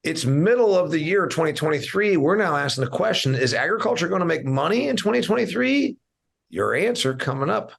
It's middle of the year 2023. We're now asking the question, is agriculture going to make money in 2023? Your answer coming up.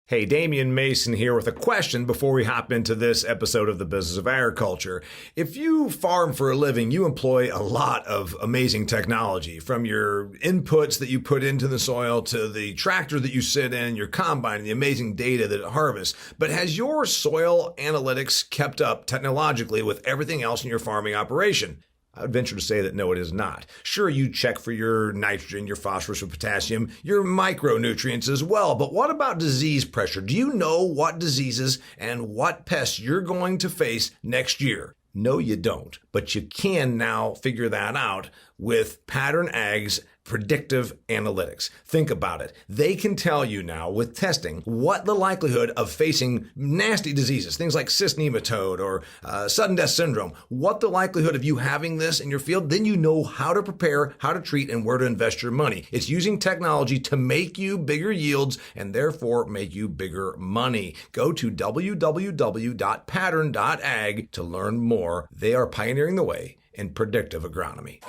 Hey, Damian Mason here with a question before we hop into this episode of the Business of Agriculture. If you farm for a living, you employ a lot of amazing technology, from your inputs that you put into the soil to the tractor that you sit in, your combine, and the amazing data that it harvests. But has your soil analytics kept up technologically with everything else in your farming operation? I would venture to say that no, it is not. Sure, you check for your nitrogen, your phosphorus, your potassium, your micronutrients as well. But what about disease pressure? Do you know what diseases and what pests you're going to face next year? No, you don't. But you can now figure that out with Pattern Ag's predictive analytics. Think about it. They can tell you now with testing what the likelihood of facing nasty diseases, things like cyst nematode or sudden death syndrome, what the likelihood of you having this in your field. Then you know how to prepare, how to treat, and where to invest your money. It's using technology to make you bigger yields and therefore make you bigger money. Go to www.pattern.ag to learn more. They are pioneering the way in predictive agronomy.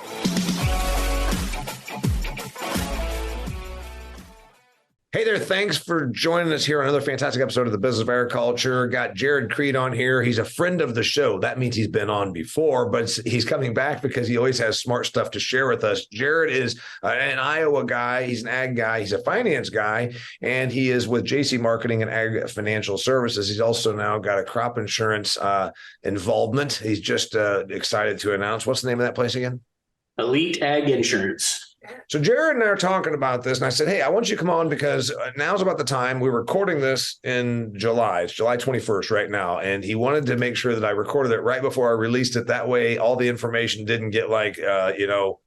Hey there, thanks for joining us here on another fantastic episode of the Business of Agriculture. Got Jarod Creed on here. He's a friend of the show. That means he's been on before, but he's coming back because he always has smart stuff to share with us. Jarod is an Iowa guy. He's an ag guy. He's a finance guy, and he is with JC Marketing and Ag Financial Services. He's also now got a crop insurance involvement. He's just excited to announce. What's the name of that place again? Elite Ag Insurance. So Jarod and I are talking about this, and I said, hey, I want you to come on because now's about the time. We're recording this in July. It's July 21st right now, and he wanted to make sure that I recorded it right before I released it. That way, all the information didn't get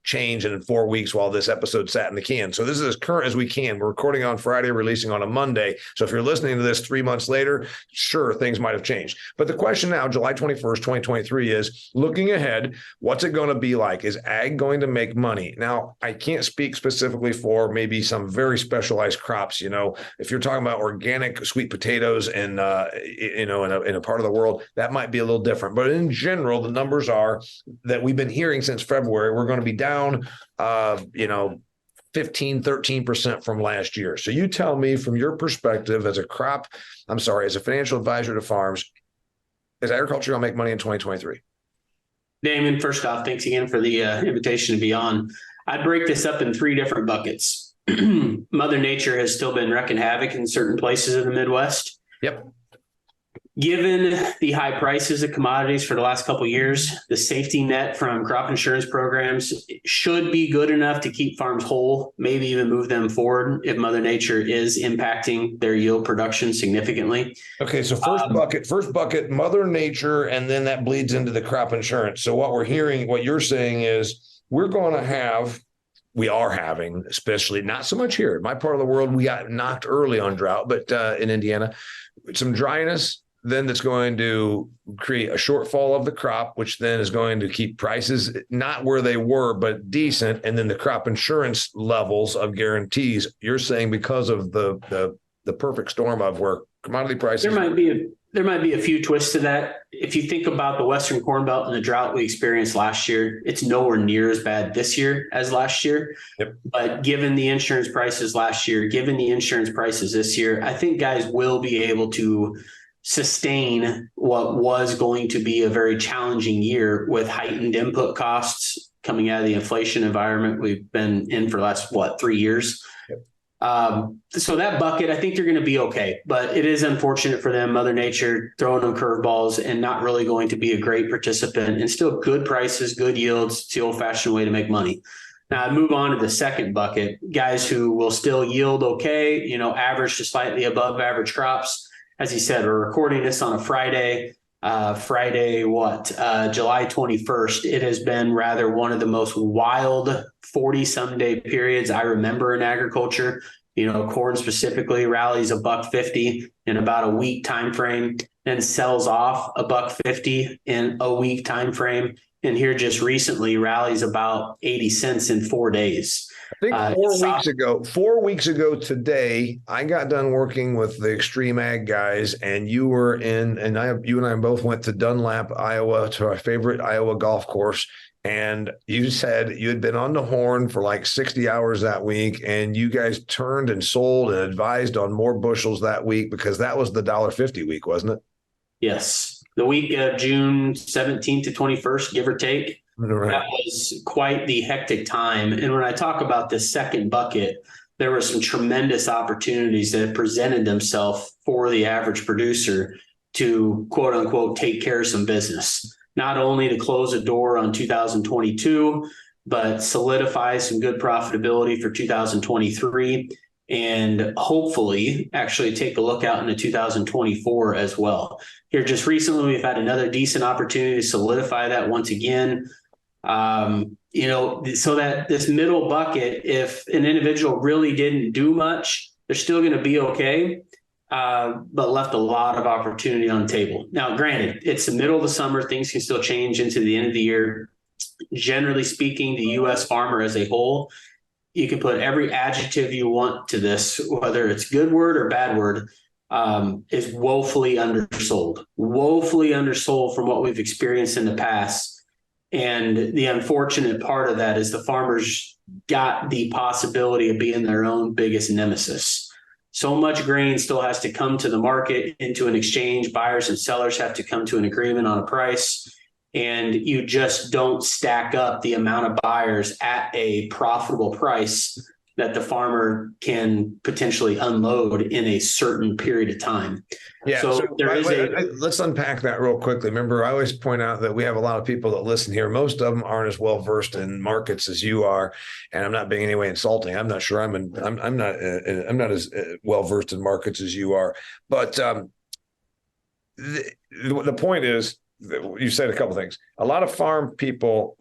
changed in 4 weeks while this episode sat in the can. So this is as current as we can. We're recording on Friday, releasing on a Monday. So if you're listening to this 3 months later, sure, things might have changed. But the question now, July 21st, 2023 is, looking ahead, what's it going to be like? Is ag going to make money? Now, I can't speak specifically for maybe some very specialized crops. You know, if you're talking about organic sweet potatoes and, in a part of the world, that might be a little different. But in general, the numbers are that we've been hearing since February, we're going to be down, 13% from last year. So you tell me from your perspective as a financial advisor to farms, is agriculture going to make money in 2023? Damon, first off, thanks again for the invitation to be on. I'd break this up in three different buckets. Mother Nature has still been wreaking havoc in certain places in the Midwest. Yep. Given the high prices of commodities for the last couple of years, the safety net from crop insurance programs should be good enough to keep farms whole, maybe even move them forward if Mother Nature is impacting their yield production significantly. Okay, so first bucket, Mother Nature, and then that bleeds into the crop insurance. So what you're saying is we are having, especially not so much here in my part of the world, we got knocked early on drought, but in Indiana, some dryness. Then that's going to create a shortfall of the crop, which then is going to keep prices not where they were, but decent. And then the crop insurance levels of guarantees, you're saying because of the perfect storm of where commodity prices. There might be a few twists to that. If you think about the Western Corn Belt and the drought we experienced last year, it's nowhere near as bad this year as last year. Yep. But given the insurance prices last year, given the insurance prices this year, I think guys will be able to sustain what was going to be a very challenging year with heightened input costs coming out of the inflation environment we've been in for the last, 3 years. Yep. So that bucket, I think they're going to be okay, but it is unfortunate for them, Mother Nature throwing them curveballs and not really going to be a great participant, and still good prices, good yields. It's the old fashioned way to make money. Now I move on to the second bucket, guys who will still yield okay, average to slightly above average crops. As he said, we're recording this on a Friday, July 21st. It has been rather one of the most wild 40-some day periods I remember in agriculture. Corn specifically rallies $1.50 in about a week time frame, then sells off $1.50 in a week time frame, and here just recently rallies about 80 cents in 4 days. I think 4 weeks ago today, I got done working with the Extreme Ag guys, and you and I both went to Dunlap, Iowa, to our favorite Iowa golf course. And you said you had been on the horn for like 60 hours that week, and you guys turned and sold and advised on more bushels that week because that was the $1.50 week, wasn't it? Yes. The week of June 17th to 21st, give or take. Right. That was quite the hectic time. And when I talk about this second bucket, there were some tremendous opportunities that presented themselves for the average producer to, quote unquote, take care of some business, not only to close a door on 2022, but solidify some good profitability for 2023 and hopefully actually take a look out into 2024 as well. Here just recently, we've had another decent opportunity to solidify that once again. So that this middle bucket, if an individual really didn't do much, they're still going to be okay, but left a lot of opportunity on the table. Now, granted, it's the middle of the summer. Things can still change into the end of the year. Generally speaking, the U.S. farmer as a whole, you can put every adjective you want to this, whether it's good word or bad word, is woefully undersold from what we've experienced in the past. And the unfortunate part of that is the farmers got the possibility of being their own biggest nemesis. So much grain still has to come to the market into an exchange. Buyers and sellers have to come to an agreement on a price. And you just don't stack up the amount of buyers at a profitable price that the farmer can potentially unload in a certain period of time. Yeah. So let's unpack that real quickly. Remember, I always point out that we have a lot of people that listen here. Most of them aren't as well versed in markets as you are, and I'm not being in any way insulting. I'm not sure I'm not as well versed in markets as you are. But the point is, you said a couple of things. A lot of farm people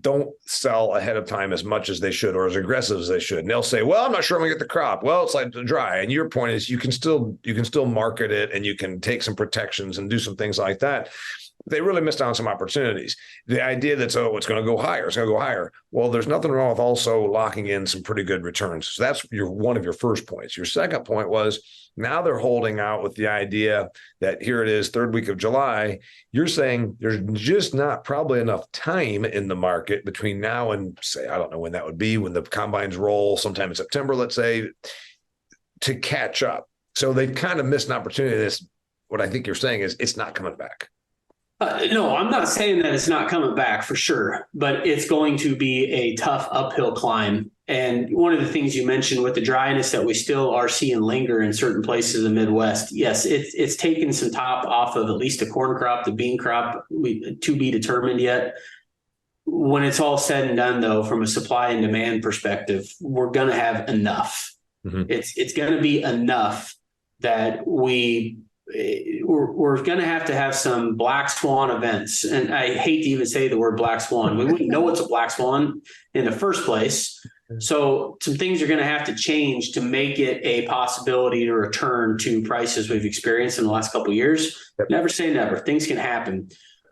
don't sell ahead of time as much as they should or as aggressive as they should. And they'll say, well, I'm not sure I'm gonna get the crop. Well, it's like dry. And your point is you can still market it and you can take some protections and do some things like that. They really missed out on some opportunities. The idea that, it's going to go higher. It's going to go higher. Well, there's nothing wrong with also locking in some pretty good returns. So that's one of your first points. Your second point was now they're holding out with the idea that here it is, third week of July. You're saying there's just not probably enough time in the market between now and, say, I don't know when that would be, when the combines roll sometime in September, let's say, to catch up. So they've kind of missed an opportunity. What I think you're saying is it's not coming back. No, I'm not saying that it's not coming back for sure, but it's going to be a tough uphill climb. And one of the things you mentioned with the dryness that we still are seeing linger in certain places in the Midwest, yes, it's taken some top off of at least the corn crop, the bean crop, to be determined yet. When it's all said and done, though, from a supply and demand perspective, we're going to have enough. Mm-hmm. It's going to be enough that we're going to have some black swan events. And I hate to even say the word black swan. We wouldn't know it's a black swan in the first place. So some things are going to have to change to make it a possibility to return to prices we've experienced in the last couple of years. Yep. Never say never. Things can happen.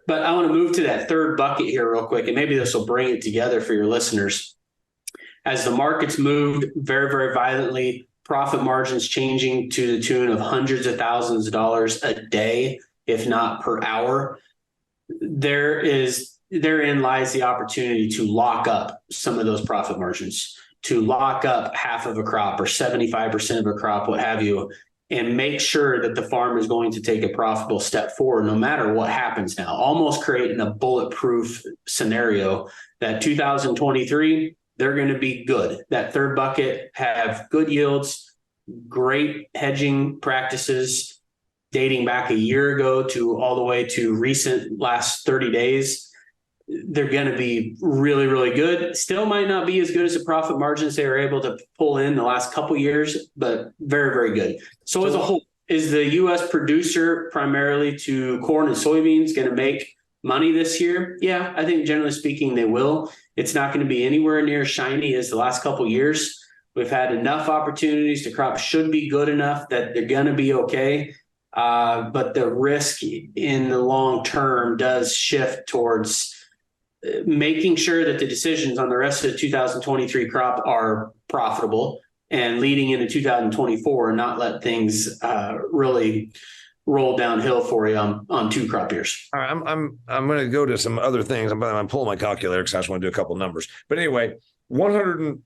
But I want to move to that third bucket here real quick, and maybe this will bring it together for your listeners. As the markets moved very, very violently, profit margins changing to the tune of hundreds of thousands of dollars a day, if not per hour, therein lies the opportunity to lock up some of those profit margins, to lock up half of a crop or 75% of a crop, what have you, and make sure that the farm is going to take a profitable step forward no matter what happens now, almost creating a bulletproof scenario that 2023, they're going to be good. That third bucket have good yields, great hedging practices dating back a year ago to all the way to recent last 30 days. They're going to be really, really good. Still might not be as good as the profit margins they were able to pull in the last couple of years, but very, very good. So as a whole, is the U.S. producer primarily to corn and soybeans going to make money this year? Yeah, I think generally speaking, they will. It's not going to be anywhere near as shiny as the last couple of years. We've had enough opportunities. The crop should be good enough that they're going to be okay. But the risk in the long term does shift towards making sure that the decisions on the rest of the 2023 crop are profitable and leading into 2024, and not let things really roll downhill for you on 2 crop years. All right, I'm going to go to some other things. I'm pulling my calculator because I just want to do a couple numbers. But anyway, 100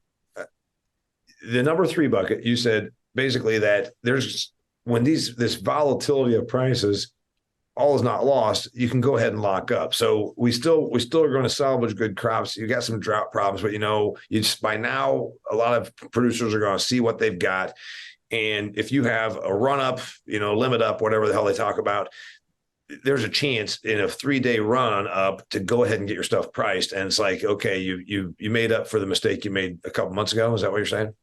the number 3 bucket. You said basically that when this volatility of prices, all is not lost. You can go ahead and lock up. So we still are going to salvage good crops. You got some drought problems, but by now a lot of producers are going to see what they've got. And if you have a run up, limit up, whatever the hell they talk about, there's a chance in a 3-day run up to go ahead and get your stuff priced. And it's like, okay, you made up for the mistake you made a couple months ago. Is that what you're saying?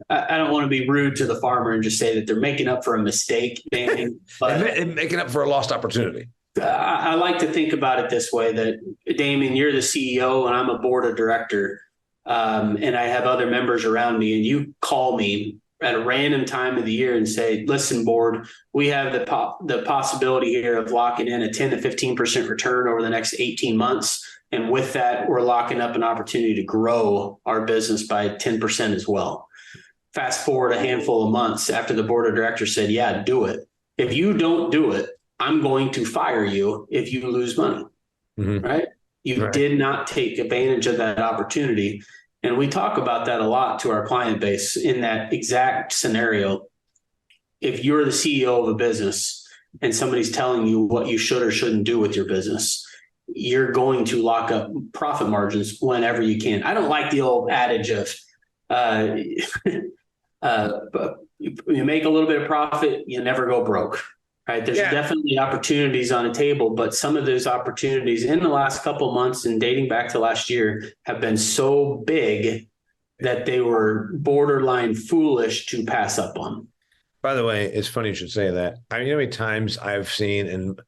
I don't want to be rude to the farmer and just say that they're making up for a mistake, Danny, but making up for a lost opportunity. I like to think about it this way, that Damian, you're the CEO and I'm a board of director. And I have other members around me, and you call me at a random time of the year and say, listen, board, we have the possibility here of locking in a 10 to 15% return over the next 18 months. And with that, we're locking up an opportunity to grow our business by 10% as well. Fast forward a handful of months after the board of directors said, yeah, do it. If you don't do it, I'm going to fire you if you lose money, right? You did not take advantage of that opportunity. And we talk about that a lot to our client base in that exact scenario. If you're the CEO of a business and somebody's telling you what you should or shouldn't do with your business, you're going to lock up profit margins whenever you can. I don't like the old adage of you make a little bit of profit, you never go broke. Right. There's definitely opportunities on the table, but some of those opportunities in the last couple of months and dating back to last year have been so big that they were borderline foolish to pass up on. By the way, it's funny you should say that. I mean, how many times I've seen, and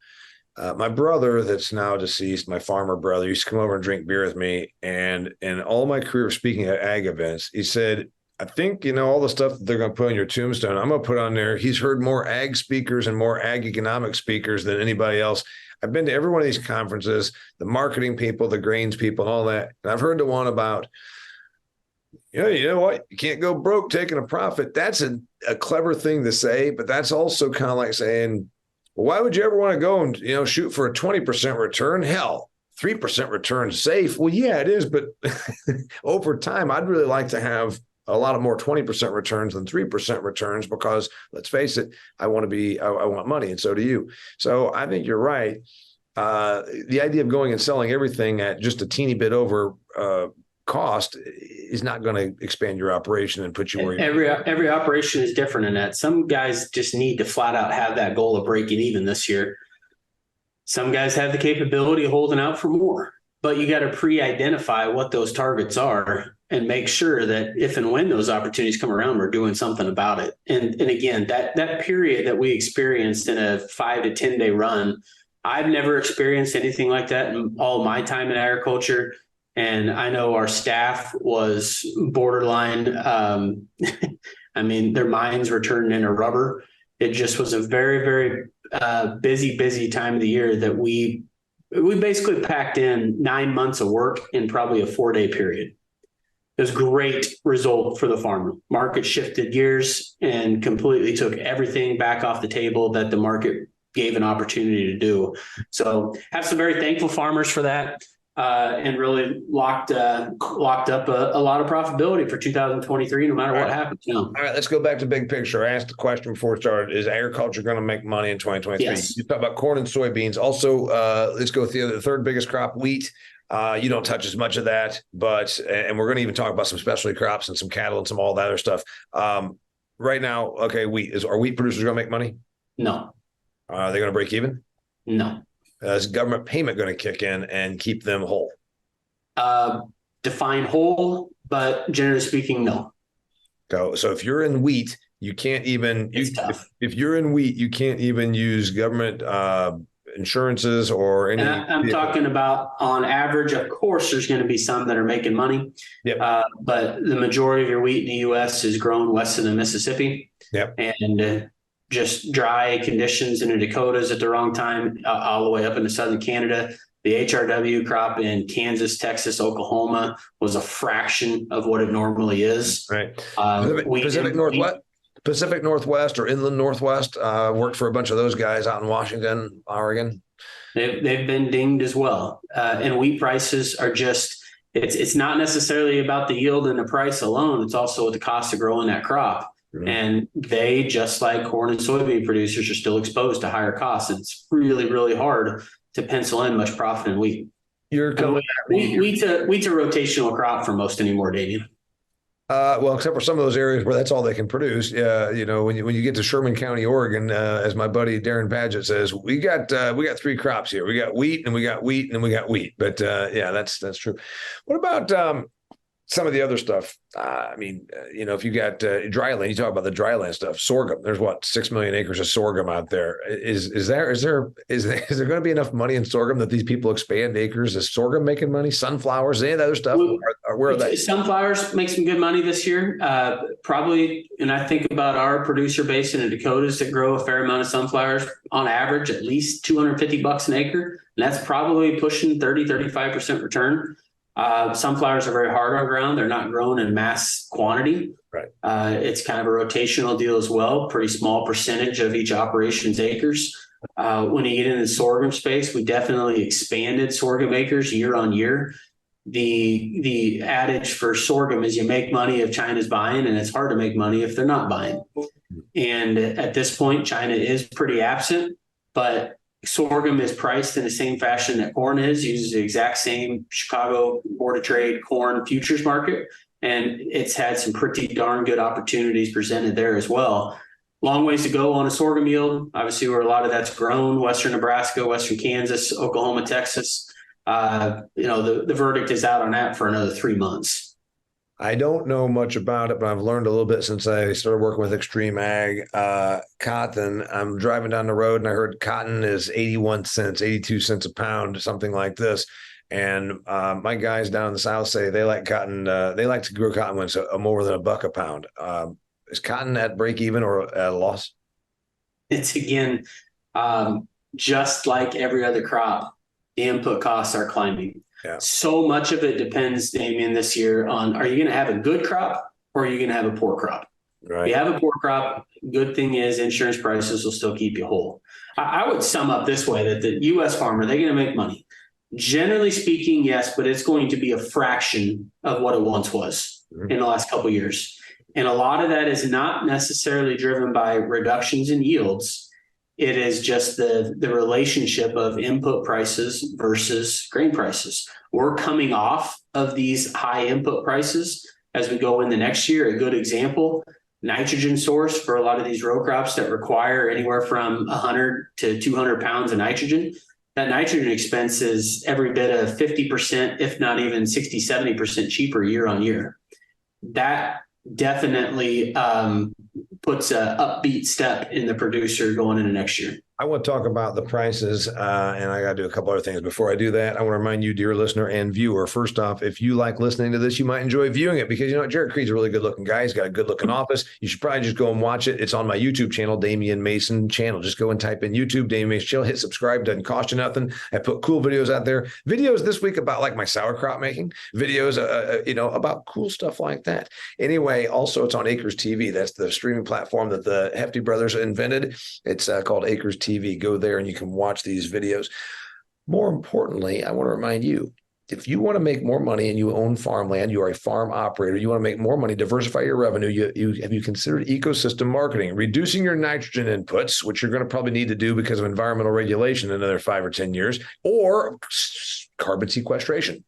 my brother that's now deceased, my farmer brother, used to come over and drink beer with me. And in all my career of speaking at ag events, he said, I think, all the stuff that they're going to put on your tombstone, I'm going to put on there. He's heard more ag speakers and more ag economic speakers than anybody else. I've been to every one of these conferences, the marketing people, the grains people, and all that. And I've heard the one about, you know what? You can't go broke taking a profit. That's a clever thing to say, but that's also kind of like saying, well, why would you ever want to go and, shoot for a 20% return? Hell, 3% return is safe. Well, yeah, it is. But over time, I'd really like to have a lot of more 20% returns than 3% returns, because let's face it, I want money, and so do you. So I think you're right. The idea of going and selling everything at just a teeny bit over cost is not going to expand your operation and put you where every operation is different in that. Some guys just need to flat out have that goal of breaking even this year. Some guys have the capability of holding out for more, but you got to pre-identify what those targets are and make sure that if and when those opportunities come around, we're doing something about it. And again, that period that we experienced in a 5 to 10 day run, I've never experienced anything like that in all my time in agriculture. And I know our staff was borderline. I mean, their minds were turned into rubber. It just was a very, very busy time of the year that we basically packed in 9 months of work in probably a 4-day period. It was a great result for the farmer. Market shifted gears and completely took everything back off the table that the market gave an opportunity to do. So have some very thankful farmers for that, and really locked up a lot of profitability for 2023, no matter what happens. All right, let's go back to big picture. I asked the question before we started, is agriculture going to make money in 2023? Yes. You talk about corn and soybeans. Also, let's go with the third biggest crop, wheat. You don't touch as much of that, and we're going to even talk about some specialty crops and some cattle and some all that other stuff. Right now, okay, are wheat producers going to make money? No. Are they going to break even? No. Is government payment going to kick in and keep them whole? Define whole, but generally speaking, no. So if you're in wheat, you can't even if you're in wheat, you can't even use government insurances or any. And I'm talking about on average. Of course, there's going to be some that are making money. Yep. But the majority of your wheat in the U.S. is grown west of the Mississippi. Yep. And just dry conditions in the Dakotas at the wrong time, all the way up into southern Canada. The HRW crop in Kansas, Texas, Oklahoma was a fraction of what it normally is. Right. Pacific Northwest or Inland Northwest, worked for a bunch of those guys out in Washington, Oregon. They've been dinged as well. And wheat prices are just, it's not necessarily about the yield and the price alone. It's also the cost of growing that crop. Mm-hmm. And they, just like corn and soybean producers, are still exposed to higher costs. It's really, really hard to pencil in much profit in wheat. Wheat's a rotational crop for most anymore, Damian. Well, except for some of those areas where that's all they can produce. When you get to Sherman County, Oregon, as my buddy Darren Padgett says, we got 3 crops here. We got wheat and we got wheat and we got wheat. But that's true. What about some of the other stuff? If you got dry land, you talk about the dry land stuff. Sorghum. There's 6 million acres of sorghum out there. Is there going to be enough money in sorghum that these people expand acres? Is sorghum making money? Sunflowers, any of that other stuff? Where are they? Sunflowers make some good money this year. Probably, and I think about our producer base in the Dakotas that grow a fair amount of sunflowers, on average, at least $250 an acre. And that's probably pushing 35% return. Sunflowers are very hard on ground. They're not grown in mass quantity. Right. It's kind of a rotational deal as well. Pretty small percentage of each operation's acres. When you get into the sorghum space, we definitely expanded sorghum acres year on year. The adage for sorghum is you make money if China's buying, and it's hard to make money if they're not buying. And at this point, China is pretty absent, but sorghum is priced in the same fashion that corn is, uses the exact same Chicago Board of Trade corn futures market. And it's had some pretty darn good opportunities presented there as well. Long ways to go on a sorghum yield, obviously, where a lot of that's grown: Western Nebraska, Western Kansas, Oklahoma, Texas. The verdict is out on that for another 3 months. I don't know much about it, but I've learned a little bit since I started working with Extreme Ag. Cotton, I'm driving down the road and I heard cotton is 81 cents, 82 cents a pound, something like this. And my guys down in the South say they like cotton. They like to grow cotton when it's more than $1 a pound. Is cotton at break even or at a loss? It's, again, just like every other crop, the input costs are climbing. Yeah. So much of it depends, Damian, this year on, are you going to have a good crop or are you going to have a poor crop? Right. If you have a poor crop, good thing is insurance prices will still keep you whole. I would sum up this way, that the U.S. farmer, they're going to make money. Generally speaking, yes, but it's going to be a fraction of what it once was in the last couple of years. And a lot of that is not necessarily driven by reductions in yields. It is just the relationship of input prices versus grain prices. We're coming off of these high input prices as we go in the next year. A good example, nitrogen source for a lot of these row crops that require anywhere from 100 to 200 pounds of nitrogen. That nitrogen expense is every bit of 50%, if not even 60, 70% cheaper year on year. That definitely puts an upbeat step in the producer going into next year. I want to talk about the prices, and I got to do a couple other things. Before I do that, I want to remind you, dear listener and viewer, first off, if you like listening to this, you might enjoy viewing it because, Jared Creed's a really good-looking guy. He's got a good-looking office. You should probably just go and watch it. It's on my YouTube channel, Damian Mason channel. Just go and type in YouTube, Damian Mason channel. Hit subscribe. Doesn't cost you nothing. I put cool videos out there. Videos this week about, like, my sauerkraut making. Videos, about cool stuff like that. Anyway, also, it's on Acres TV. That's the streaming platform that the Hefty brothers invented. It's called Acres TV. Go there and you can watch these videos. More importantly, I want to remind you, if you want to make more money and you own farmland, you are a farm operator, you want to make more money, diversify your revenue, have you considered ecosystem marketing, reducing your nitrogen inputs, which you're going to probably need to do because of environmental regulation in another 5 or 10 years, or carbon sequestration?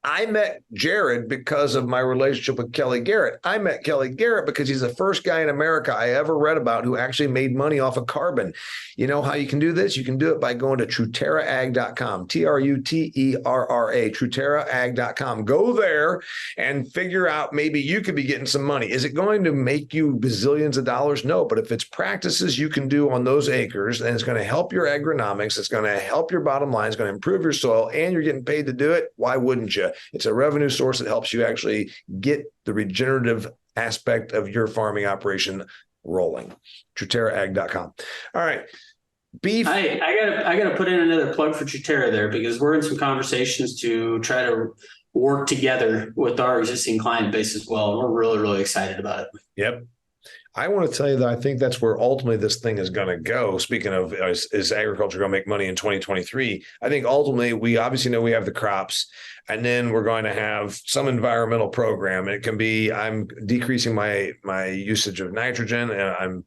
I met Jarod because of my relationship with Kelly Garrett. I met Kelly Garrett because he's the first guy in America I ever read about who actually made money off of carbon. You know how you can do this? You can do it by going to TruterraAg.com, TRUTERRA, TruterraAg.com. Go there and figure out maybe you could be getting some money. Is it going to make you bazillions of dollars? No, but if it's practices you can do on those acres, and it's going to help your agronomics, it's going to help your bottom line, it's going to improve your soil, and you're getting paid to do it, why wouldn't you? It's a revenue source that helps you actually get the regenerative aspect of your farming operation rolling. TruterraAg.com. All right. Beef. I gotta put in another plug for Truterra there, because we're in some conversations to try to work together with our existing client base as well. We're really, really excited about it. Yep. I want to tell you that I think that's where ultimately this thing is going to go. Speaking of, is agriculture going to make money in 2023? I think ultimately we obviously know we have the crops, and then we're going to have some environmental program. It can be, I'm decreasing my usage of nitrogen, and I'm,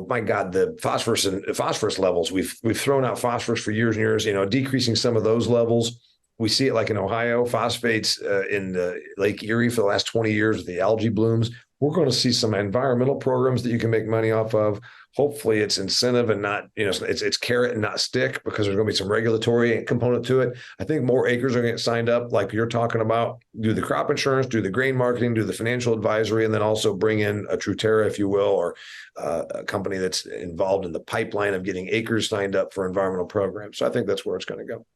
my God, the phosphorus levels. We've thrown out phosphorus for years and years. Decreasing some of those levels. We see it like in Ohio, phosphates in the Lake Erie for the last 20 years with the algae blooms. We're going to see some environmental programs that you can make money off of. Hopefully it's incentive and not, it's carrot and not stick, because there's going to be some regulatory component to it. I think more acres are going to get signed up, like you're talking about, do the crop insurance, do the grain marketing, do the financial advisory, and then also bring in a Truterra, if you will, or a company that's involved in the pipeline of getting acres signed up for environmental programs. So I think that's where it's going to go.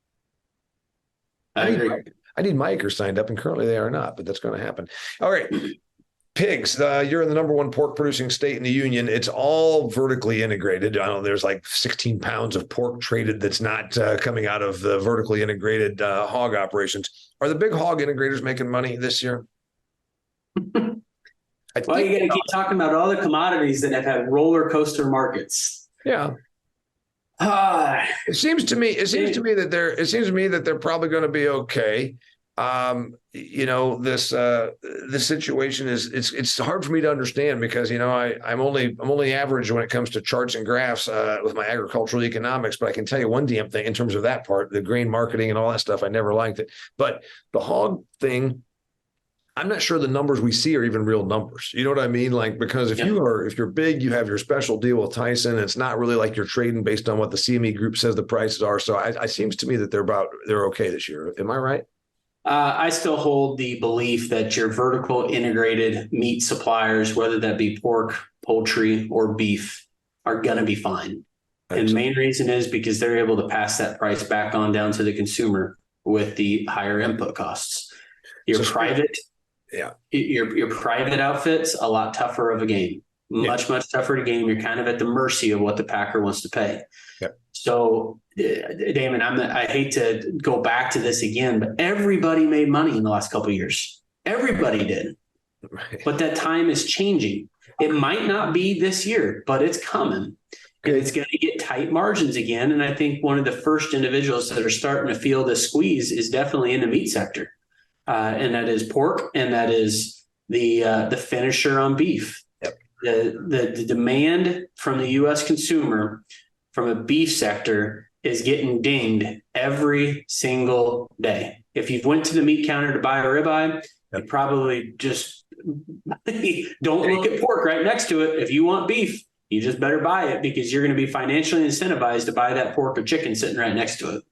I agree. I need my acres signed up, and currently they are not, but that's going to happen. All right. Pigs, you're in the number one pork producing state in the union. It's all vertically integrated. I know there's like 16 pounds of pork traded that's not coming out of the vertically integrated hog operations. Are the big hog integrators making money this year? Well, you got to keep talking about all the commodities that have had roller coaster markets. Yeah. It seems to me that they're probably going to be okay. This situation is it's hard for me to understand, because I'm only average when it comes to charts and graphs with my agricultural economics. But I can tell you one damn thing in terms of that part, the grain marketing and all that stuff. I never liked it, but the hog thing, I'm not sure the numbers we see are even real numbers. You know what I mean? Like, because if you're big, you have your special deal with Tyson. And it's not really like you're trading based on what the CME group says the prices are. So it seems to me that they're okay this year. Am I right? I still hold the belief that your vertical integrated meat suppliers, whether that be pork, poultry, or beef, are going to be fine. And the main reason is because they're able to pass that price back on down to the consumer with the higher input costs. Your private outfit's a lot tougher of a game. Much tougher to game. You're kind of at the mercy of what the packer wants to pay. Yep. So, Damon, I hate to go back to this again, but everybody made money in the last couple of years. Everybody did. Right. But that time is changing. It might not be this year, but it's coming. And it's going to get tight margins again. And I think one of the first individuals that are starting to feel the squeeze is definitely in the meat sector. And that is pork, and that is the finisher on beef. Yep. The demand from the U.S. consumer from a beef sector is getting dinged every single day. If you've went to the meat counter to buy a ribeye, you probably just don't look at pork right next to it. If you want beef, you just better buy it, because you're going to be financially incentivized to buy that pork or chicken sitting right next to it.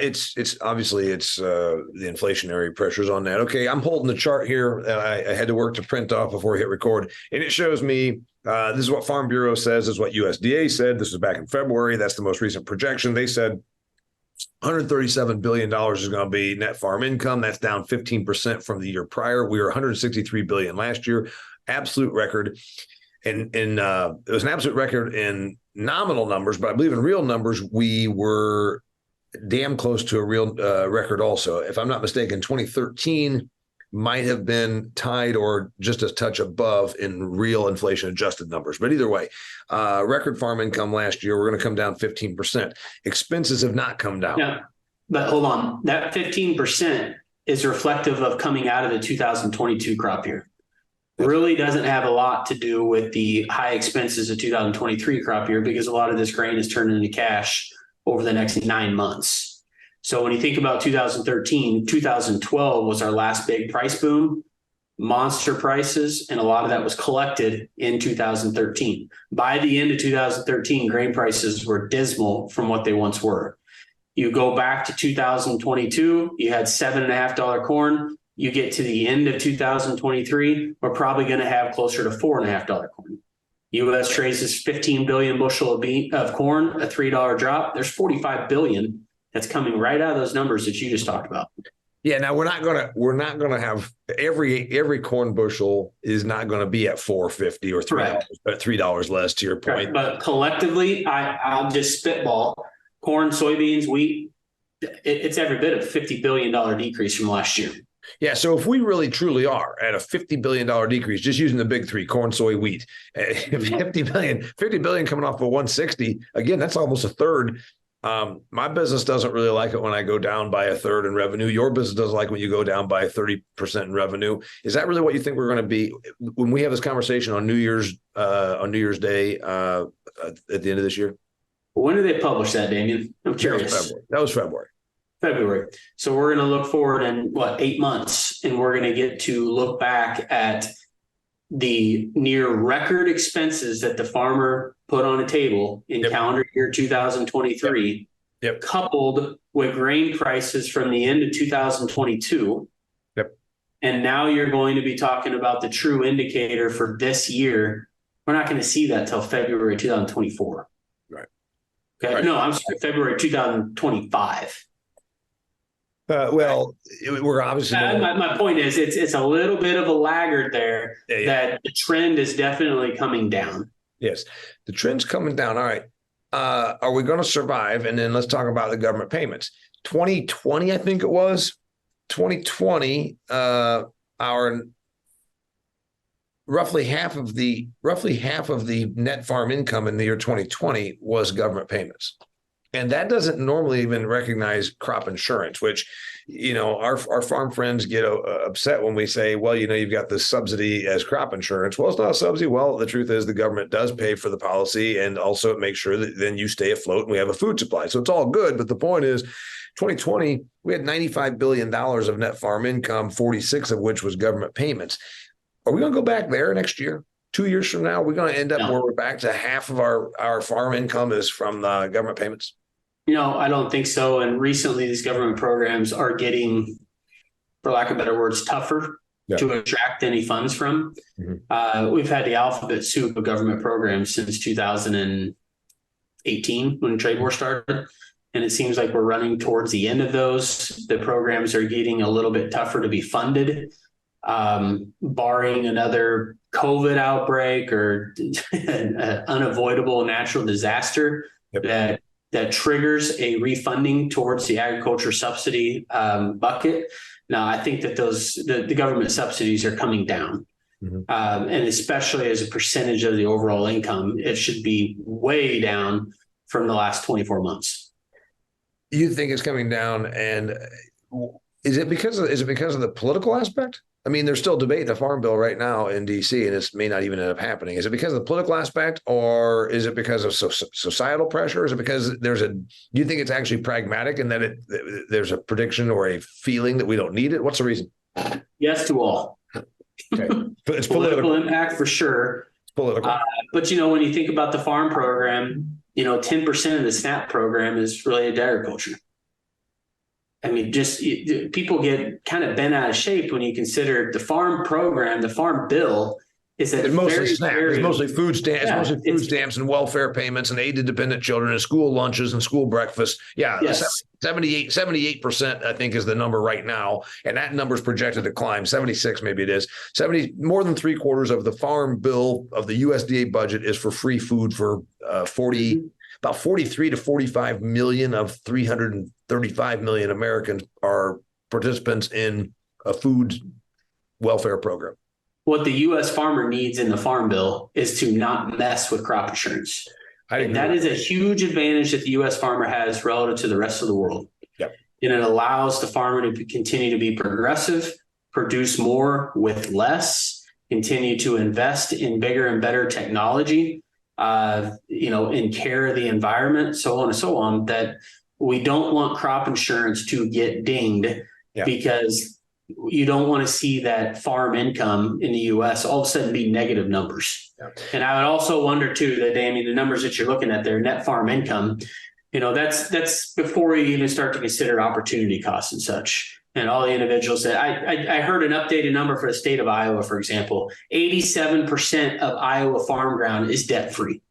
It's obviously the inflationary pressures on that. Okay, I'm holding the chart here. I had to work to print off before we hit record, and it shows me this is what Farm Bureau says, this is what USDA said. This was back in February. That's the most recent projection. They said $137 billion is going to be net farm income. That's down 15% from the year prior. We were $163 billion last year, absolute record. And it was an absolute record in nominal numbers, but I believe in real numbers, we were damn close to a real record also. If I'm not mistaken, 2013 might have been tied or just a touch above in real inflation adjusted numbers. But either way, record farm income last year, we're going to come down 15%. Expenses have not come down. Yeah, but hold on. That 15% is reflective of coming out of the 2022 crop year. Really doesn't have a lot to do with the high expenses of 2023 crop year, because a lot of this grain is turned into cash over the next 9 months. So when you think about 2013, 2012 was our last big price boom, monster prices, and a lot of that was collected in 2013. By the end of 2013, grain prices were dismal from what they once were. You go back to 2022, you had $7.50 corn. You get to the end of 2023, we're probably going to have closer to $4.50 corn. U.S. raises 15 billion bushel of corn, a $3 drop. There's 45 billion that's coming right out of those numbers that you just talked about. Yeah, now we're not gonna have every corn bushel is not going to be at $4.50 or $3, but $3 less, to your point. Correct. But collectively, I'll just spitball: corn, soybeans, wheat. It's every bit of $50 billion decrease from last year. Yeah, so if we really truly are at a $50 billion decrease, just using the big three, corn, soy, wheat, 50 billion coming off of 160, again, that's almost a third. My business doesn't really like it when I go down by a third in revenue. Your business doesn't like when you go down by 30% in revenue. Is that really what you think we're going to be when we have this conversation on New Year's Day at the end of this year? When do they publish that, Damian? I'm curious. That was February. So we're going to look forward in 8 months, and we're going to get to look back at the near record expenses that the farmer put on a table in calendar year 2023, coupled with grain prices from the end of 2022. And now you're going to be talking about the true indicator for this year. We're not going to see that till February 2024. Right. Okay. Right. No, I'm sorry, February 2025. We're obviously. My point is, it's a little bit of a laggard there. That the trend is definitely coming down. Yes, the trend's coming down. All right, are we going to survive? And then let's talk about the government payments. 2020, I think it was 2020. Our roughly half of the net farm income in the year 2020 was government payments. And that doesn't normally even recognize crop insurance, which, our farm friends get upset when we say, well, you've got this subsidy as crop insurance. Well, it's not a subsidy. Well, the truth is the government does pay for the policy, and also it makes sure that then you stay afloat and we have a food supply. So it's all good. But the point is, 2020, we had $95 billion of net farm income, 46 of which was government payments. Are we going to go back there next year? 2 years from now, we're going to end up where we're back to half of our farm income is from government payments? I don't think so. And recently, these government programs are getting, for lack of better words, tougher to attract any funds from. Mm-hmm. We've had the alphabet soup of government programs since 2018 when the trade war started. And it seems like we're running towards the end of those. The programs are getting a little bit tougher to be funded, barring another COVID outbreak or an unavoidable natural disaster that triggers a refunding towards the agriculture subsidy bucket. Now, I think that the government subsidies are coming down. Mm-hmm. And especially as a percentage of the overall income, it should be way down from the last 24 months. You think it's coming down, and is it because of the political aspect? I mean, there's still debate in the Farm Bill right now in D.C., and this may not even end up happening. Is it because of the political aspect, or is it because of societal pressure? Is it because do you think it's actually pragmatic and that there's a prediction or a feeling that we don't need it? What's the reason? Yes to all. Okay. But it's political impact for sure. It's political. But, when you think about the farm program, 10% of the SNAP program is related to agriculture. I mean, just people get kind of bent out of shape when you consider the farm program, the farm bill is that it's mostly SNAP. It's mostly food stamps. Yeah, it's mostly food stamps and welfare payments and aid to dependent children and school lunches and school breakfast. Yeah, yes. 78%, I think, is the number right now, and that number is projected to climb. 76, maybe it is. More than 3/4 of the farm bill of the USDA budget is for free food for about 43 to 45 million of 335 million Americans are participants in a food welfare program. What the U.S. farmer needs in the farm bill is to not mess with crop insurance. And that is a huge advantage that the U.S. farmer has relative to the rest of the world. Yep. And it allows the farmer to continue to be progressive, produce more with less, continue to invest in bigger and better technology, in care of the environment, so on and so on, that we don't want crop insurance to get dinged because you don't want to see that farm income in the U.S. all of a sudden be negative numbers. Yeah. And I would also wonder too that, Damian, the numbers that you're looking at there, net farm income, that's before you even start to consider opportunity costs and such. And all the individuals that I heard an updated number for the state of Iowa, for example, 87% of Iowa farm ground is debt free.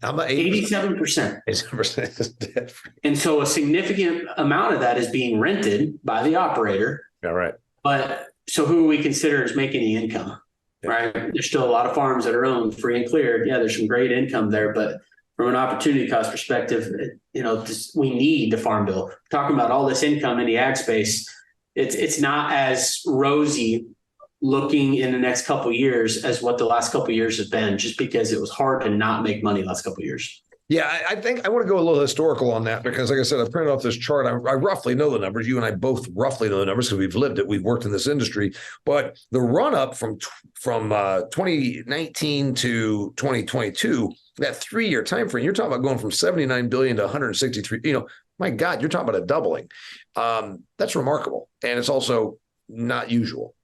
I'm at 87%. 87% is debt free. And so a significant amount of that is being rented by the operator. All right. But so who we consider is making the income, right? There's still a lot of farms that are owned free and clear. Yeah, there's some great income there, but from an opportunity cost perspective, we need the farm bill. Talking about all this income in the ag space, it's not as rosy looking in the next couple of years as what the last couple of years have been, just because it was hard to not make money the last couple of years. Yeah, I think I want to go a little historical on that because, like I said, I printed off this chart. I roughly know the numbers. You and I both roughly know the numbers because we've lived it. We've worked in this industry. But the run up from 2019 to 2022, that 3-year time frame, you're talking about going from 79 billion to 163. My God, you're talking about a doubling. That's remarkable, and it's also not usual.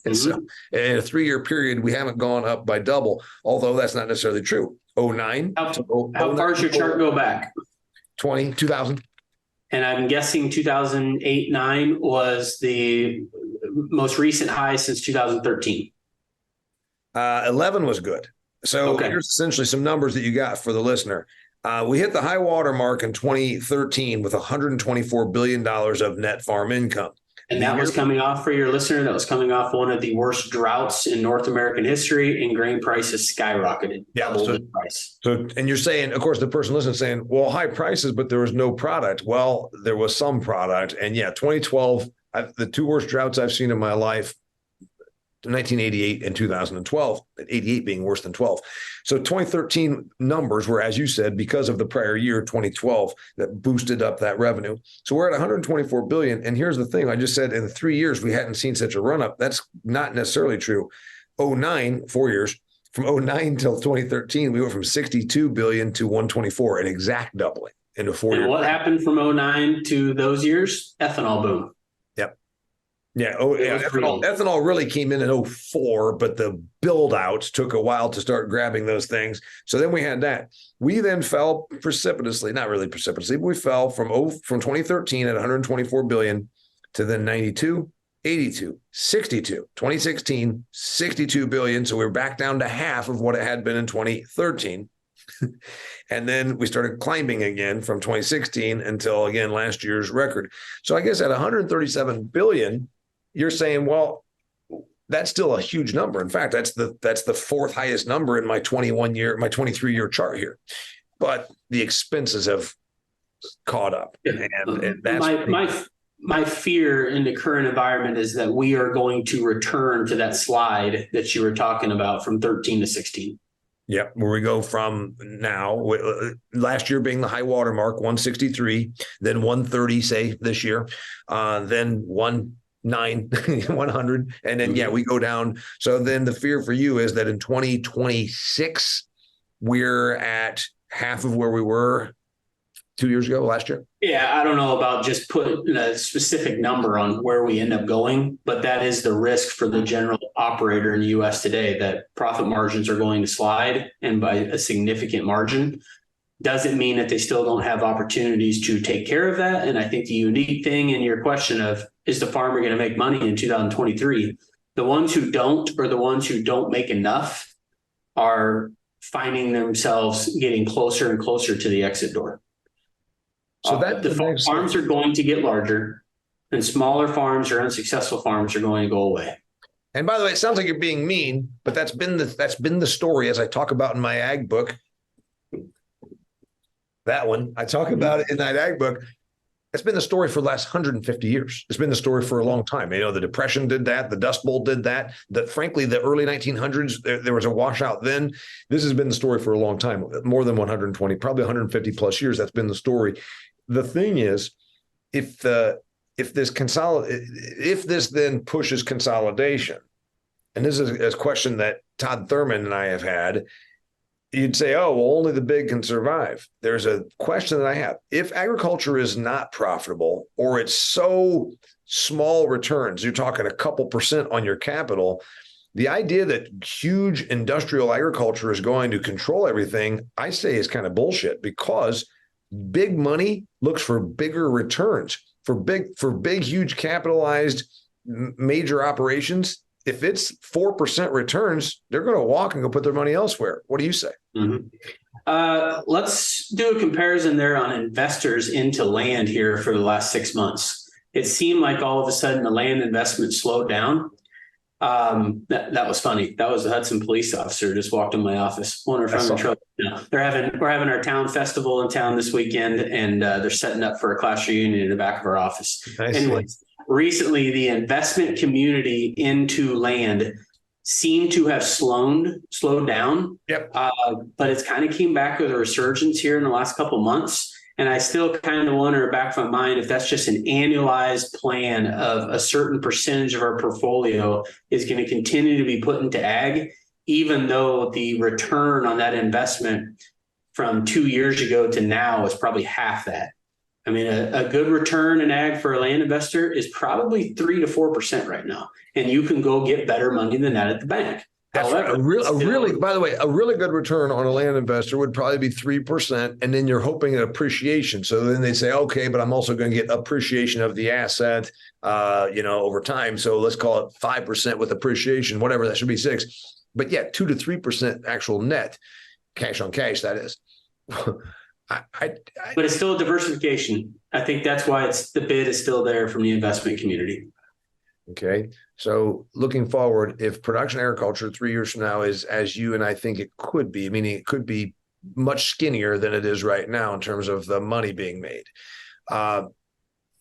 And so in a 3-year period, we haven't gone up by double, although that's not necessarily true. 09. How far does your chart go back? 2000. And I'm guessing 2008-9 was the most recent high since 2013. 11 was good. So here's essentially some numbers that you got for the listener. We hit the high water mark in 2013 with $124 billion of net farm income. And that was coming off, for your listener, that was coming off one of the worst droughts in North American history, and grain prices skyrocketed. Doubled in price. So, and you're saying, of course, the person listening is saying, well, high prices, but there was no product. Well, there was some product. And 2012, the 2 worst droughts I've seen in my life, 1988 and 2012, 88 being worse than 12. So 2013 numbers were, as you said, because of the prior year, 2012, that boosted up that revenue. So we're at 124 billion. And here's the thing. I just said in the 3 years, we hadn't seen such a run up. That's not necessarily true. 09, 4 years, from 09 till 2013, we went from 62 billion to 124, an exact doubling in a 4 year. And what happened from 09 to those years? Ethanol boom. Yeah. Ethanol really came in 04, but the build outs took a while to start grabbing those things. So then we had that. We then fell precipitously, not really precipitously, but we fell from 2013 at 124 billion to then 92, 82, 62, 2016, 62 billion. So we were back down to half of what it had been in 2013. And then we started climbing again from 2016 until, again, last year's record. So I guess at 137 billion, you're saying, well, that's still a huge number. In fact, that's the fourth highest number in my 23-year chart here. But the expenses have caught up. And that's my fear in the current environment is that we are going to return to that slide that you were talking about from 13 to 16. Yep, where we go from now, last year being the high water mark, 163, then 130, say, this year, then 100, and then we go down. So then the fear for you is that in 2026 we're at half of where we were 2 years ago, last year. I don't know about just putting a specific number on where we end up going, but that is the risk for the general operator in the U.S. today, that profit margins are going to slide, and by a significant margin. Doesn't mean that they still don't have opportunities to take care of that. And I think the unique thing in your question of, is the farmer going to make money in 2023? The ones who don't, or the ones who don't make enough, are finding themselves getting closer and closer to the exit door. So that the farms are going to get larger, and smaller farms or unsuccessful farms are going to go away. And by the way, it sounds like you're being mean, but that's been the story, as I talk about in my ag book. That one, I talk about it in that ag book. It's been the story for the last 150 years. It's been the story for a long time. The Depression did that. The Dust Bowl did that. Frankly, the early 1900s, there was a washout then. This has been the story for a long time, more than 120, probably 150 plus years. That's been the story. The thing is, if this then pushes consolidation, and this is a question that Todd Thurman and I have had, you'd say, oh, well, only the big can survive. There's a question that I have. If agriculture is not profitable, or it's so small returns, you're talking a couple percent on your capital, the idea that huge industrial agriculture is going to control everything, I say, is kind of bullshit, because big money looks for bigger returns. For big, huge capitalized major operations, if it's 4% returns, they're going to walk and go put their money elsewhere. What do you say? Mm-hmm. Let's do a comparison there on investors into land here for the last 6 months. It seemed like all of a sudden the land investment slowed down. That was funny. That was the Hudson police officer just walked in my office. Wonder if I'm in trouble. No, we're having our town festival in town this weekend, and they're setting up for a class reunion in the back of our office. Anyways, recently the investment community into land seemed to have slowed down. Yep. But it's kind of came back with a resurgence here in the last couple of months. And I still kind of wonder back of my mind if that's just an annualized plan of a certain percentage of our portfolio is going to continue to be put into ag, even though the return on that investment from 2 years ago to now is probably half that. I mean, a good return in ag for a land investor is probably 3 to 4% right now. And you can go get better money than that at the bank. That's However, by the way, a really good return on a land investor would probably be 3%. And then you're hoping an appreciation. So then they say, okay, but I'm also going to get appreciation of the asset, over time. So let's call it 5% with appreciation, whatever, that should be 6. But yeah, 2 to 3% actual net, cash on cash, that is. But it's still a diversification. I think that's why the bid is still there from the investment community. Okay. So looking forward, if production agriculture 3 years from now is as you and I think it could be, meaning it could be much skinnier than it is right now in terms of the money being made.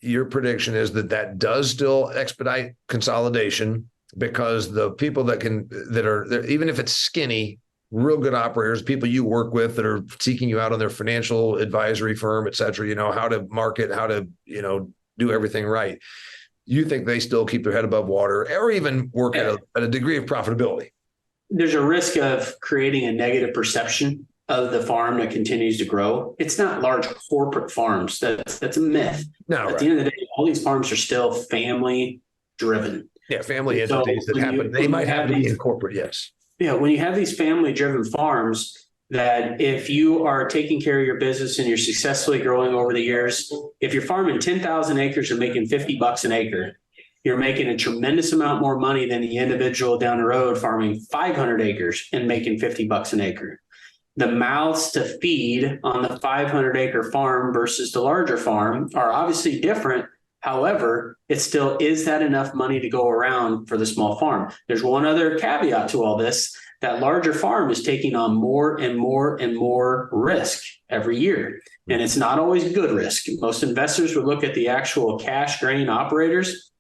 Your prediction is that does still expedite consolidation because the people that are there, even if it's skinny, real good operators, people you work with that are seeking you out on their financial advisory firm, et cetera, how to market, how to, do everything right. You think they still keep their head above water or even work at a degree of profitability? There's a risk of creating a negative perception of the farm that continues to grow. It's not large corporate farms. That's a myth. No, at the end of the day, all these farms are still family driven. Yeah, family entities that happen. They might have to be in corporate, yes. Yeah, when you have these family driven farms, that if you are taking care of your business and you're successfully growing over the years, if you're farming 10,000 acres and making $50 an acre, you're making a tremendous amount more money than the individual down the road farming 500 acres and making $50 an acre. The mouths to feed on the 500 acre farm versus the larger farm are obviously different. However, it still is that enough money to go around for the small farm. There's one other caveat to all this. That larger farm is taking on more and more and more risk every year. And it's not always good risk. Most investors would look at the actual cash grain operators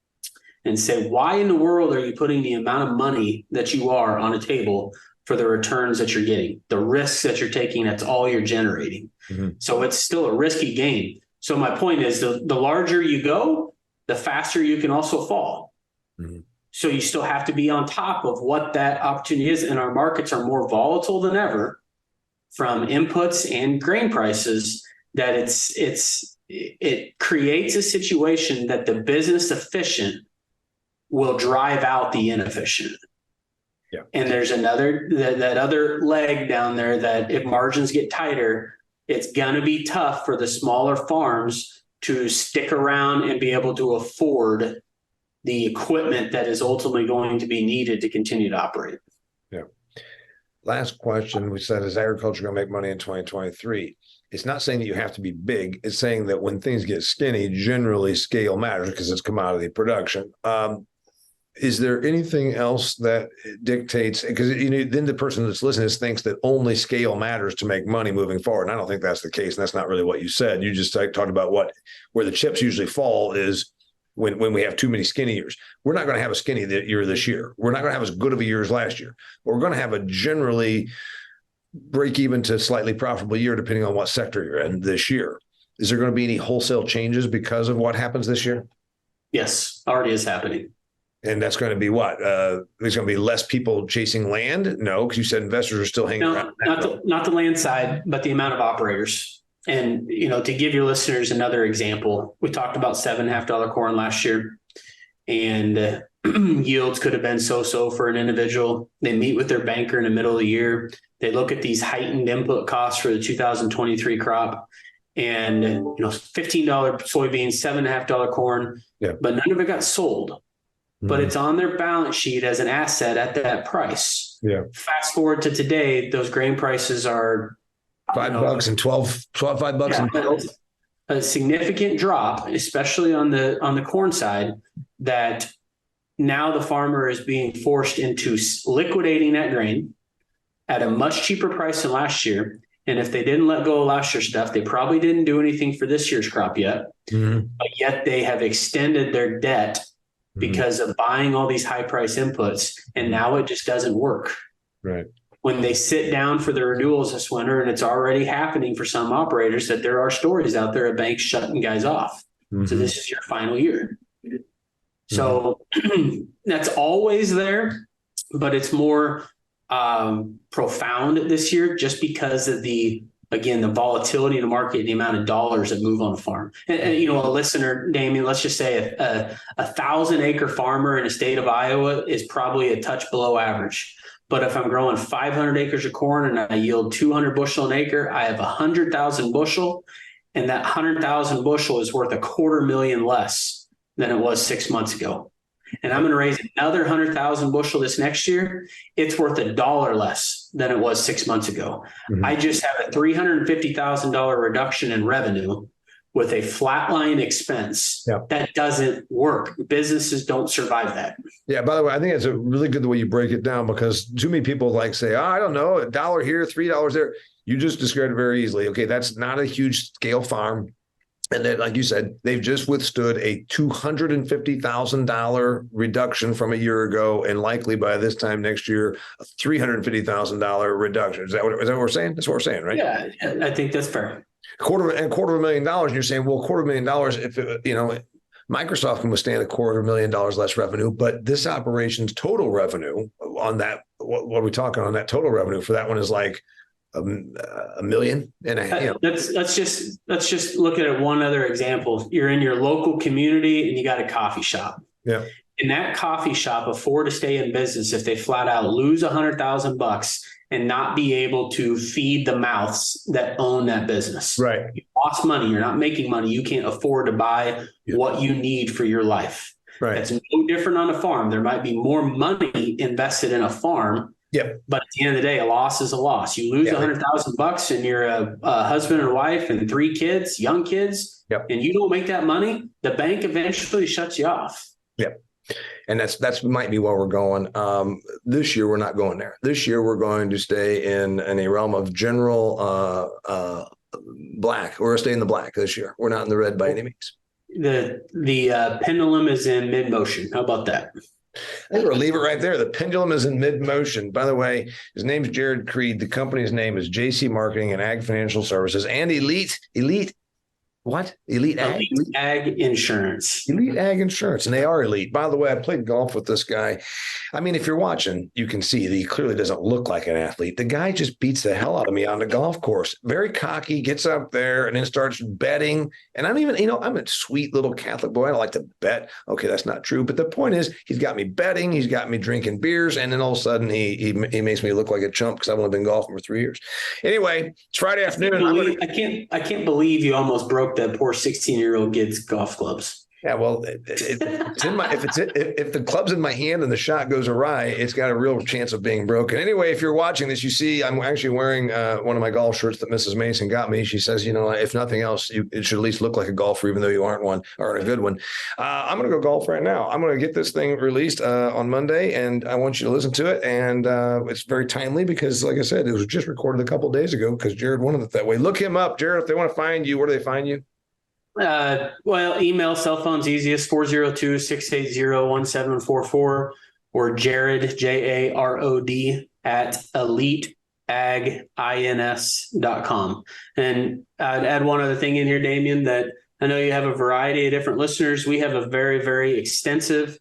and say, why in the world are you putting the amount of money that you are on a table for the returns that you're getting? The risks that you're taking, that's all you're generating. Mm-hmm. So it's still a risky game. So my point is the larger you go, the faster you can also fall. Mm-hmm. So you still have to be on top of what that opportunity is. And our markets are more volatile than ever from inputs and grain prices, that it creates a situation that the business efficient will drive out the inefficient. Yeah. And there's that other leg down there that if margins get tighter, it's going to be tough for the smaller farms to stick around and be able to afford the equipment that is ultimately going to be needed to continue to operate. Yeah. Last question, we said, is agriculture going to make money in 2023? It's not saying that you have to be big. It's saying that when things get skinny, generally scale matters because it's commodity production. Is there anything else that dictates, because then the person that's listening thinks that only scale matters to make money moving forward. And I don't think that's the case. And that's not really what you said. You just talked about where the chips usually fall is when we have too many skinny years. We're not going to have a skinny year this year. We're not going to have as good of a year as last year. But we're going to have a generally break even to slightly profitable year, depending on what sector you're in this year. Is there going to be any wholesale changes because of what happens this year? Yes, already is happening. And that's going to be what? There's going to be less people chasing land? No, because you said investors are still hanging around. Not the land side, but the amount of operators. And, to give your listeners another example, we talked about $7.50 corn last year, and yields could have been so-so for an individual. They meet with their banker in the middle of the year. They look at these heightened input costs for the 2023 crop, and $15 soybeans, $7.50 corn, but none of it got sold. but it's on their balance sheet as an asset at that price. Yeah. Fast forward to today, those grain prices are $5 and 12, $5 and 12. A significant drop, especially on the corn side, that now the farmer is being forced into liquidating that grain at a much cheaper price than last year. And if they didn't let go of last year's stuff, they probably didn't do anything for this year's crop yet. But yet they have extended their debt because of buying all these high price inputs. And now it just doesn't work. Right. When they sit down for the renewals this winter, and it's already happening for some operators, that there are stories out there of banks shutting guys off. So this is your final year. So that's always there, but it's more profound this year just because of the volatility in the market and the amount of dollars that move on a farm. And a listener, Damian, let's just say a 1,000-acre farmer in the state of Iowa is probably a touch below average. But if I'm growing 500 acres of corn and I yield 200 bushel an acre, I have 100,000 bushel, and that 100,000 bushel is worth $250,000 less than it was 6 months ago. And I'm going to raise another 100,000 bushel this next year. It's worth $1 less than it was 6 months ago. I just have a $350,000 reduction in revenue with a flatline expense. That doesn't work. Businesses don't survive that. Yeah. By the way, I think it's a really good the way you break it down, because too many people say, I don't know, $1 here, $3 there. You just described it very easily. Okay. That's not a huge scale farm. And then, like you said, they've just withstood a $250,000 reduction from a year ago, and likely by this time next year, a $350,000 reduction. Is that what we're saying? That's what we're saying, right? Yeah, I think that's fair. $250,000. And you're saying, well, $250,000, if Microsoft can withstand $250,000 less revenue, but this operation's total revenue on that, what are we talking on that total revenue for that one is like $1.5 million. Let's just look at one other example. You're in your local community and you got a coffee shop. Yeah. And that coffee shop afford to stay in business if they flat out lose $100,000 and not be able to feed the mouths that own that business. Right. You lost money. You're not making money. You can't afford to buy what you need for your life. Right. It's no different on a farm. There might be more money invested in a farm. Yep. But at the end of the day, a loss is a loss. You lose $100,000 and you're a husband and wife and 3 kids, young kids, and you don't make that money, the bank eventually shuts you off. Yep. And that's might be where we're going. This year, we're not going there. This year, we're going to stay in a realm of general black. We're going to stay in the black this year. We're not in the red by any means. The pendulum is in mid motion. How about that? I'm going to leave it right there. The pendulum is in mid motion. By the way, his name's Jarod Creed. The company's name is JC Marketing and Ag Financial Services and Elite What? Elite Ag Insurance. Elite Ag Insurance. And they are elite. By the way, I played golf with this guy. I mean, if you're watching, you can see that he clearly doesn't look like an athlete. The guy just beats the hell out of me on the golf course. Very cocky, gets up there and then starts betting. And I'm even, I'm a sweet little Catholic boy. I don't like to bet. Okay, that's not true. But the point is, he's got me betting. He's got me drinking beers. And then all of a sudden, he makes me look like a chump because I've only been golfing for 3 years. Anyway, it's Friday afternoon. I can't believe you almost broke that poor 16-year-old kid's golf clubs. Yeah, well, if the club's in my hand and the shot goes awry, it's got a real chance of being broken. Anyway, if you're watching this, you see I'm actually wearing one of my golf shirts that Mrs. Mason got me. She says, if nothing else, it should at least look like a golfer, even though you aren't one or a good one. I'm going to go golf right now. I'm going to get this thing released on Monday, and I want you to listen to it. And it's very timely because, like I said, it was just recorded a couple of days ago because Jarod wanted it that way. Look him up, Jarod. If they want to find you, where do they find you? Well, email, cell phone's easiest, 402-680-1744, or Jarod, Jarod, at eliteagins.com. And I'd add one other thing in here, Damian, that I know you have a variety of different listeners. We have a very, very extensive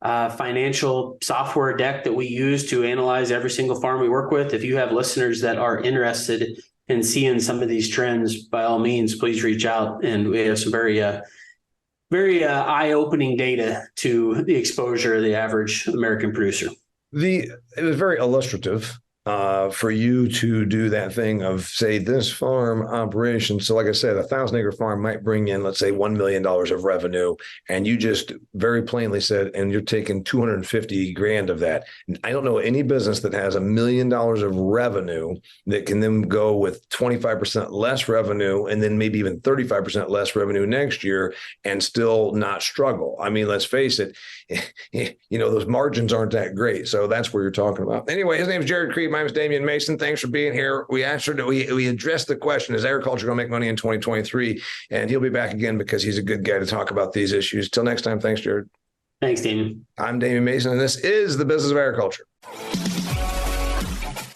financial software deck that we use to analyze every single farm we work with. If you have listeners that are interested and seeing some of these trends, by all means, please reach out. And we have some very eye-opening data to the exposure of the average American producer. It was very illustrative. for you to do that thing of, say, this farm operation. So like I said, 1,000-acre farm might bring in, let's say, $1 million of revenue. And you just very plainly said, and you're taking 250 grand of that. I don't know any business that has $1 million of revenue that can then go with 25% less revenue and then maybe even 35% less revenue next year and still not struggle. I mean, let's face it, those margins aren't that great. So that's where you're talking about. Anyway, his name is Jarod Creed. My name is Damian Mason. Thanks for being here. We addressed the question, is agriculture going to make money in 2023? And he'll be back again because he's a good guy to talk about these issues. Till next time, thanks, Jarod. Thanks, Damian. I'm Damian Mason, and this is The Business of Agriculture.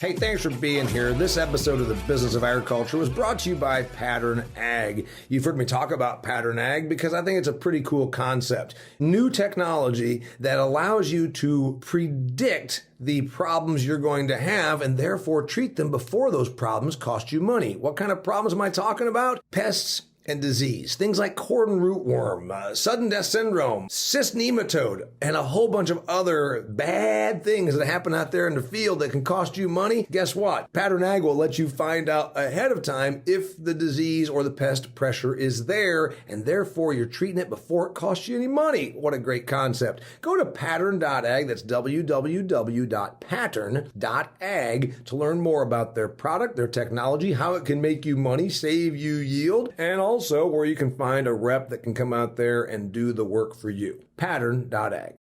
Hey, thanks for being here. This episode of The Business of Agriculture was brought to you by Pattern Ag. You've heard me talk about Pattern Ag because I think it's a pretty cool concept. New technology that allows you to predict the problems you're going to have and therefore treat them before those problems cost you money. What kind of problems am I talking about? Pests and disease. Things like cordon rootworm, sudden death syndrome, cyst nematode, and a whole bunch of other bad things that happen out there in the field that can cost you money. Guess what? Pattern Ag will let you find out ahead of time if the disease or the pest pressure is there, and therefore you're treating it before it costs you any money. What a great concept. Go to pattern.ag, that's www.pattern.ag, to learn more about their product, their technology, how it can make you money, save you yield, and also where you can find a rep that can come out there and do the work for you. Pattern.ag.